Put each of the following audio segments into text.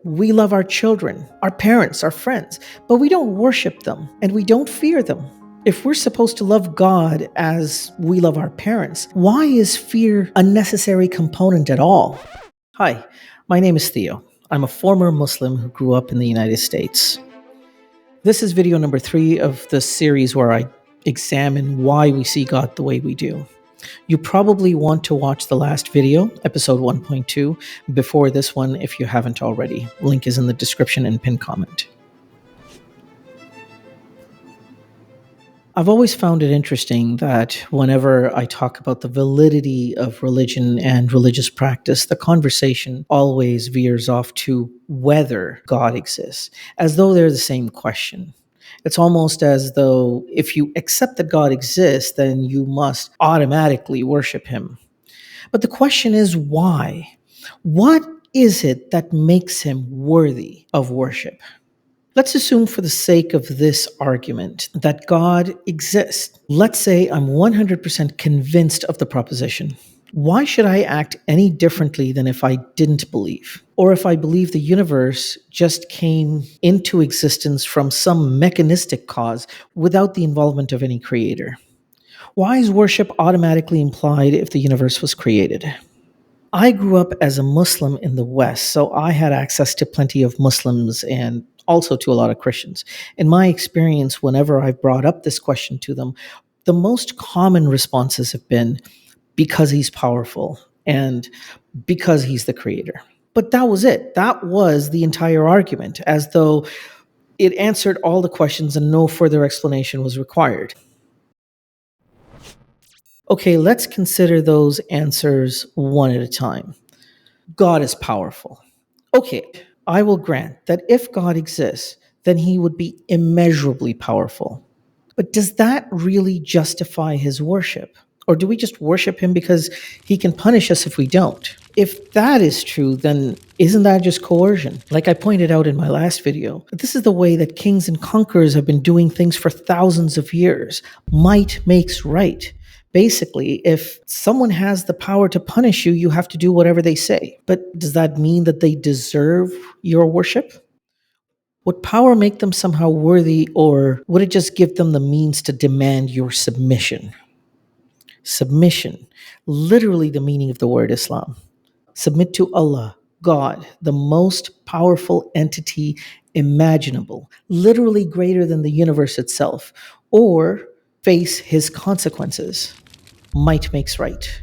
We love our children, our parents, our friends, but we don't worship them and we don't fear them. If we're supposed to love God as we love our parents, why is fear a necessary component at all? Hi, my name is Theo. I'm a former Muslim who grew up in the United States. This is video number 3 of the series where I examine why we see God the way we do. You probably want to watch the last video, episode 1.2, before this one if you haven't already. Link is in the description and pinned comment. I've always found it interesting that whenever I talk about the validity of religion and religious practice, the conversation always veers off to whether God exists, as though they're the same question. It's almost as though if you accept that God exists, then you must automatically worship him. But the question is why? What is it that makes him worthy of worship? Let's assume, for the sake of this argument, that God exists. Let's say I'm 100% convinced of the proposition. Why should I act any differently than if I didn't believe? Or if I believe the universe just came into existence from some mechanistic cause without the involvement of any creator? Why is worship automatically implied if the universe was created? I grew up as a Muslim in the West, so I had access to plenty of Muslims and also to a lot of Christians. In my experience, whenever I've brought up this question to them, the most common responses have been because he's powerful and because he's the creator. But that was it. That was the entire argument, as though it answered all the questions and no further explanation was required. Okay, let's consider those answers one at a time. God is powerful. Okay, I will grant that if God exists, then he would be immeasurably powerful. But does that really justify his worship? Or do we just worship him because he can punish us if we don't? If that is true, then isn't that just coercion? Like I pointed out in my last video, this is the way that kings and conquerors have been doing things for thousands of years. Might makes right. Basically, if someone has the power to punish you, you have to do whatever they say. But does that mean that they deserve your worship? Would power make them somehow worthy, or would it just give them the means to demand your submission? Submission, literally the meaning of the word Islam. Submit to Allah, God, the most powerful entity imaginable, literally greater than the universe itself, or face his consequences. Might makes right.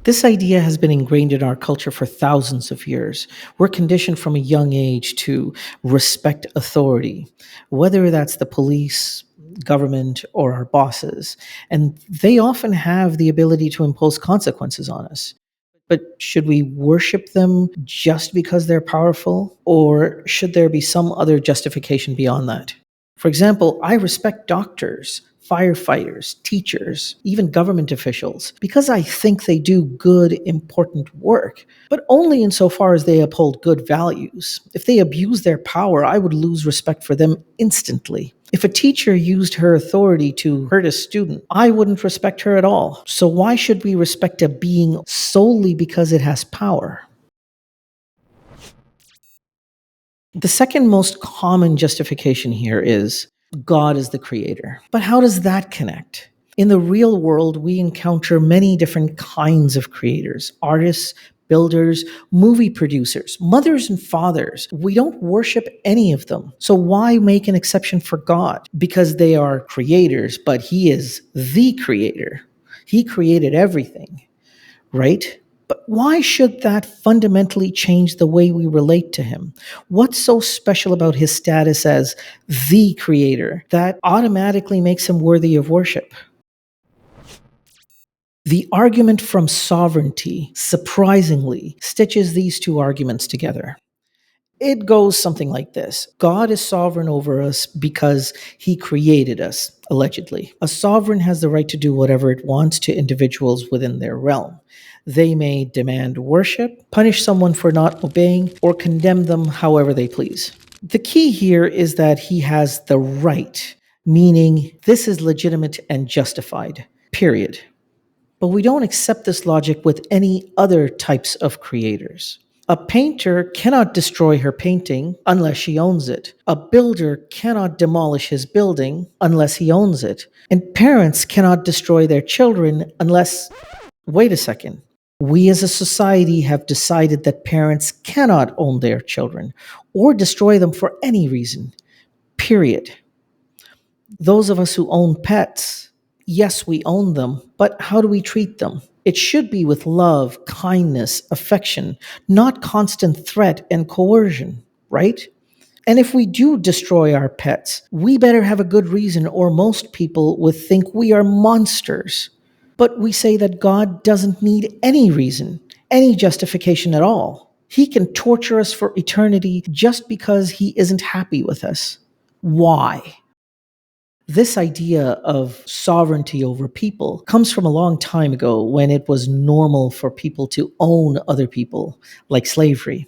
This idea has been ingrained in our culture for thousands of years. We're conditioned from a young age to respect authority, whether that's the police, government, or our bosses. And they often have the ability to impose consequences on us. But should we worship them just because they're powerful? Or should there be some other justification beyond that? For example, I respect doctors, firefighters, teachers, even government officials, because I think they do good, important work, but only insofar as they uphold good values. If they abuse their power, I would lose respect for them instantly. If a teacher used her authority to hurt a student, I wouldn't respect her at all. So why should we respect a being solely because it has power? The second most common justification here is God is the creator. But how does that connect? In the real world, we encounter many different kinds of creators: artists, builders, movie producers, mothers and fathers. We don't worship any of them. So why make an exception for God? Because they are creators, but he is the creator. He created everything, right? But why should that fundamentally change the way we relate to him? What's so special about his status as the creator that automatically makes him worthy of worship? The argument from sovereignty, surprisingly, stitches these two arguments together. It goes something like this: God is sovereign over us because he created us, allegedly. A sovereign has the right to do whatever it wants to individuals within their realm. They may demand worship, punish someone for not obeying, or condemn them however they please. The key here is that he has the right, meaning this is legitimate and justified, period. But we don't accept this logic with any other types of creators. A painter cannot destroy her painting unless she owns it. A builder cannot demolish his building unless he owns it. And parents cannot destroy their children unless. Wait a second. We as a society have decided that parents cannot own their children or destroy them for any reason, period. Those of us who own pets, yes, we own them, but how do we treat them? It should be with love, kindness, affection, not constant threat and coercion, right? And if we do destroy our pets, we better have a good reason, or most people would think we are monsters. But we say that God doesn't need any reason, any justification at all. He can torture us for eternity just because he isn't happy with us. Why? This idea of sovereignty over people comes from a long time ago when it was normal for people to own other people, like slavery.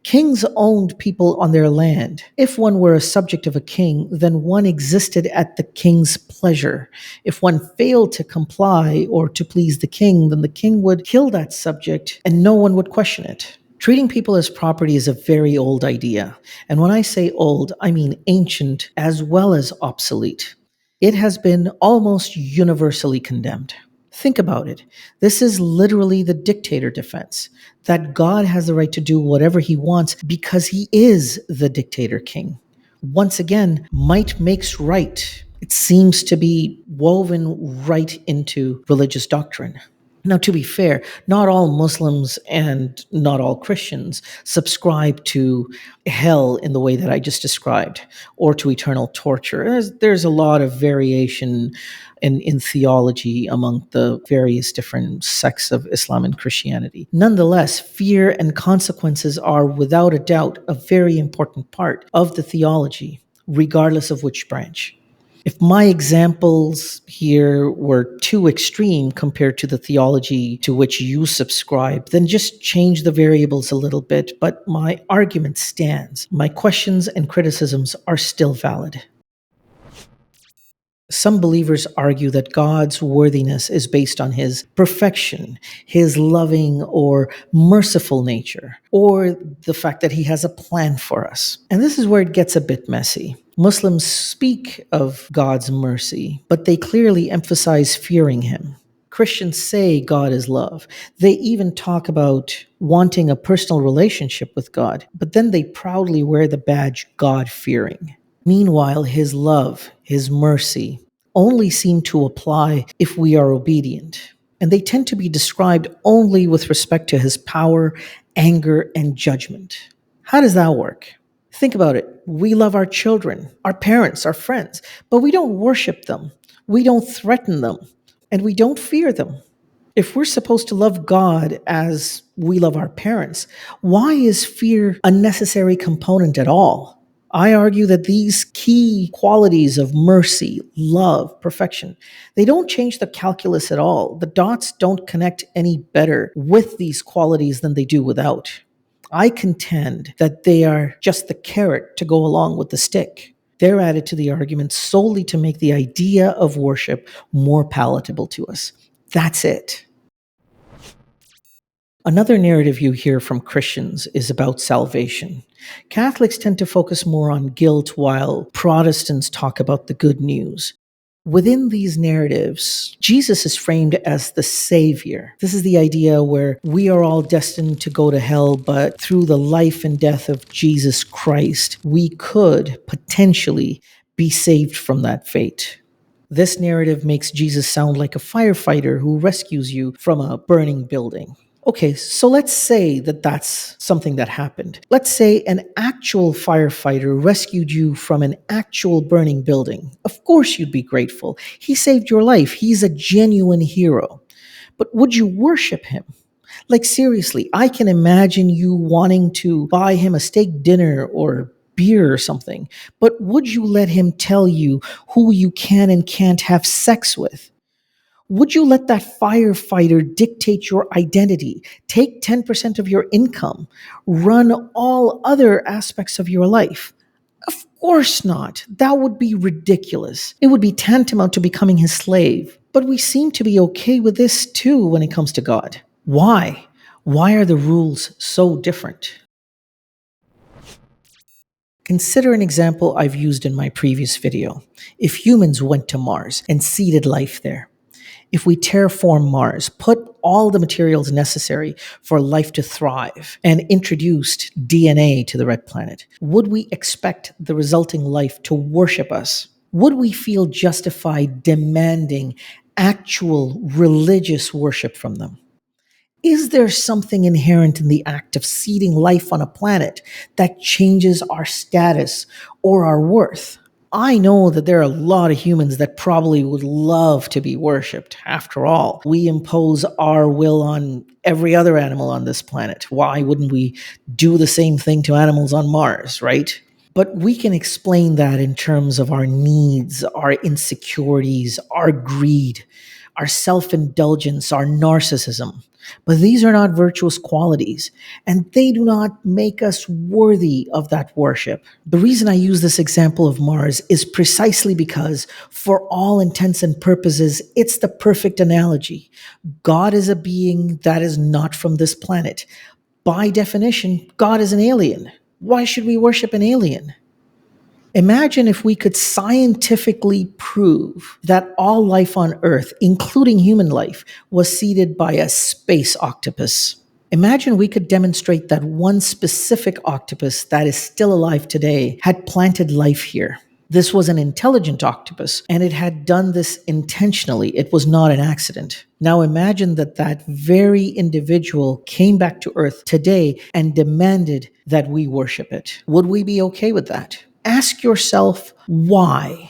Kings owned people on their land. If one were a subject of a king, then one existed at the king's pleasure. If one failed to comply or to please the king, then the king would kill that subject and no one would question it. Treating people as property is a very old idea. And when I say old, I mean ancient as well as obsolete. It has been almost universally condemned. Think about it. This is literally the dictator defense that God has the right to do whatever he wants because he is the dictator king. Once again, might makes right. It seems to be woven right into religious doctrine. Now, to be fair, not all Muslims and not all Christians subscribe to hell in the way that I just described, or to eternal torture. There's a lot of variation in theology among the various different sects of Islam and Christianity. Nonetheless, fear and consequences are without a doubt a very important part of the theology, regardless of which branch. If my examples here were too extreme compared to the theology to which you subscribe, then just change the variables a little bit, but my argument stands. My questions and criticisms are still valid. Some believers argue that God's worthiness is based on his perfection, his loving or merciful nature, or the fact that he has a plan for us. And this is where it gets a bit messy. Muslims speak of God's mercy, but they clearly emphasize fearing him. Christians say God is love. They even talk about wanting a personal relationship with God, but then they proudly wear the badge God-fearing. Meanwhile, his love, his mercy, only seem to apply if we are obedient. And they tend to be described only with respect to his power, anger, and judgment. How does that work? Think about it. We love our children, our parents, our friends, but we don't worship them. We don't threaten them, and we don't fear them. If we're supposed to love God as we love our parents, why is fear a necessary component at all? I argue that these key qualities of mercy, love, perfection, they don't change the calculus at all. The dots don't connect any better with these qualities than they do without. I contend that they are just the carrot to go along with the stick. They're added to the argument solely to make the idea of worship more palatable to us. That's it. Another narrative you hear from Christians is about salvation. Catholics tend to focus more on guilt while Protestants talk about the good news. Within these narratives, Jesus is framed as the Savior. This is the idea where we are all destined to go to hell, but through the life and death of Jesus Christ, we could potentially be saved from that fate. This narrative makes Jesus sound like a firefighter who rescues you from a burning building. Okay, so let's say that that's something that happened. Let's say an actual firefighter rescued you from an actual burning building. Of course you'd be grateful. He saved your life. He's a genuine hero. But would you worship him? Like seriously, I can imagine you wanting to buy him a steak dinner or beer or something. But would you let him tell you who you can and can't have sex with? Would you let that firefighter dictate your identity, take 10% of your income, run all other aspects of your life? Of course not. That would be ridiculous. It would be tantamount to becoming his slave. But we seem to be okay with this too when it comes to God. Why? Why are the rules so different? Consider an example I've used in my previous video. If humans went to Mars and seeded life there, if we terraform Mars, put all the materials necessary for life to thrive, and introduced DNA to the red planet, would we expect the resulting life to worship us? Would we feel justified demanding actual religious worship from them? Is there something inherent in the act of seeding life on a planet that changes our status or our worth? I know that there are a lot of humans that probably would love to be worshipped. After all, we impose our will on every other animal on this planet. Why wouldn't we do the same thing to animals on Mars, right? But we can explain that in terms of our needs, our insecurities, our greed, our self indulgence, our narcissism. But these are not virtuous qualities, and they do not make us worthy of that worship. The reason I use this example of Mars is precisely because, for all intents and purposes, it's the perfect analogy. God is a being that is not from this planet. By definition, God is an alien. Why should we worship an alien? Imagine if we could scientifically prove that all life on Earth, including human life, was seeded by a space octopus. Imagine we could demonstrate that one specific octopus that is still alive today had planted life here. This was an intelligent octopus, and it had done this intentionally. It was not an accident. Now imagine that that very individual came back to Earth today and demanded that we worship it. Would we be okay with that? Ask yourself why.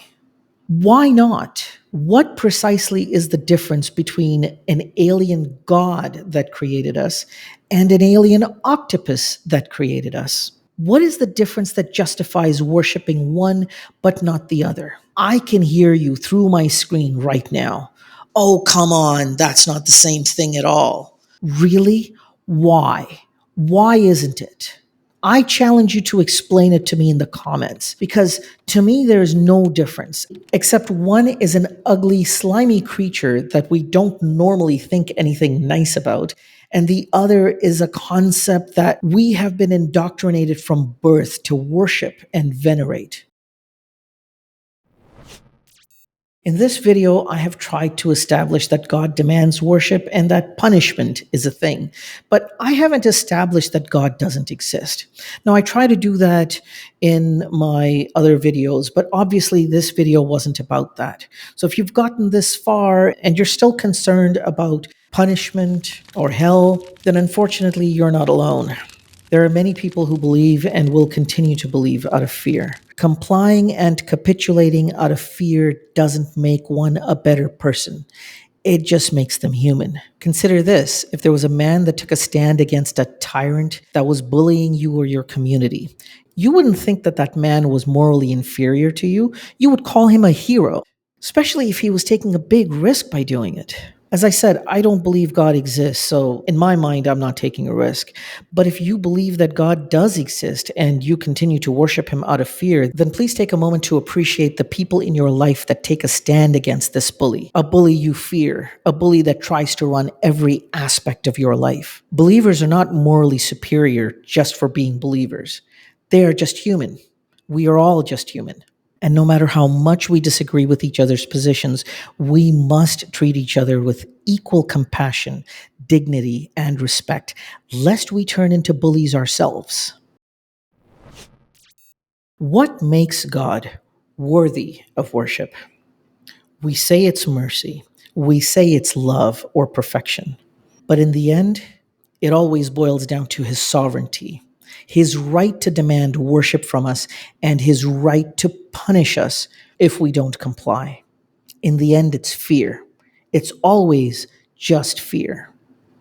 Why not? What precisely is the difference between an alien god that created us and an alien octopus that created us? What is the difference that justifies worshiping one but not the other? I can hear you through my screen right now. Oh, come on, that's not the same thing at all. Really? Why? Why isn't it? I challenge you to explain it to me in the comments, because to me there is no difference, except one is an ugly, slimy creature that we don't normally think anything nice about, and the other is a concept that we have been indoctrinated from birth to worship and venerate. In this video, I have tried to establish that God demands worship and that punishment is a thing, but I haven't established that God doesn't exist. Now, I try to do that in my other videos, but obviously this video wasn't about that. So if you've gotten this far and you're still concerned about punishment or hell, then unfortunately you're not alone. There are many people who believe and will continue to believe out of fear. Complying and capitulating out of fear doesn't make one a better person. It just makes them human. Consider this: if there was a man that took a stand against a tyrant that was bullying you or your community, you wouldn't think that that man was morally inferior to you. You would call him a hero, especially if he was taking a big risk by doing it. As I said, I don't believe God exists, so in my mind, I'm not taking a risk. But if you believe that God does exist and you continue to worship him out of fear, then please take a moment to appreciate the people in your life that take a stand against this bully. A bully you fear, a bully that tries to run every aspect of your life. Believers are not morally superior just for being believers. They are just human. We are all just human. And no matter how much we disagree with each other's positions, we must treat each other with equal compassion, dignity, and respect, lest we turn into bullies ourselves. What makes God worthy of worship? We say it's mercy. We say it's love or perfection. But in the end, it always boils down to his sovereignty, his right to demand worship from us, and his right to punish us if we don't comply. In the end, it's fear. It's always just fear.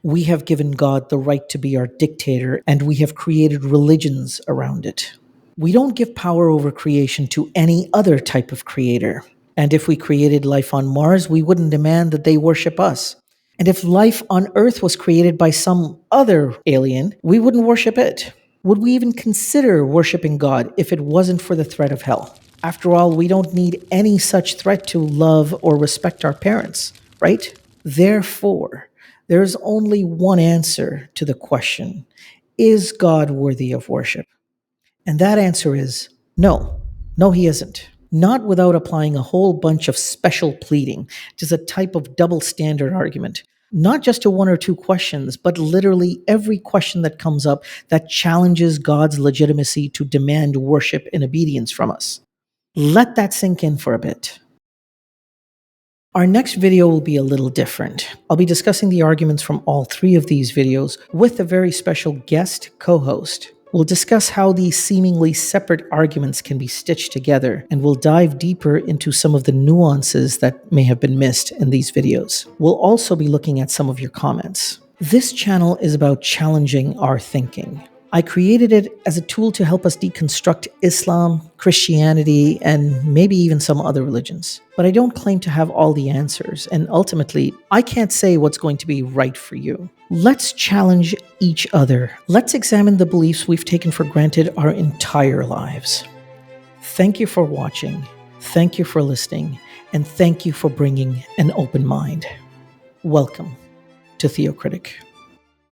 We have given God the right to be our dictator, and we have created religions around it. We don't give power over creation to any other type of creator. And if we created life on Mars, we wouldn't demand that they worship us. And if life on Earth was created by some other alien, we wouldn't worship it. Would we even consider worshiping God if it wasn't for the threat of hell? After all, we don't need any such threat to love or respect our parents, right? Therefore, There is only one answer to the question, is God worthy of worship? And that answer is no. No, he isn't. Not without applying a whole bunch of special pleading, which is a type of double standard argument. Not just to one or two questions, but literally every question that comes up that challenges God's legitimacy to demand worship and obedience from us. Let that sink in for a bit. Our next video will be a little different. I'll be discussing the arguments from all three of these videos with a very special guest co-host. We'll discuss how these seemingly separate arguments can be stitched together, and we'll dive deeper into some of the nuances that may have been missed in these videos. We'll also be looking at some of your comments. This channel is about challenging our thinking. I created it as a tool to help us deconstruct Islam, Christianity, and maybe even some other religions. But I don't claim to have all the answers, and ultimately, I can't say what's going to be right for you. Let's challenge each other. Let's examine the beliefs we've taken for granted our entire lives. Thank you for watching, thank you for listening, and thank you for bringing an open mind. Welcome to Theocritic.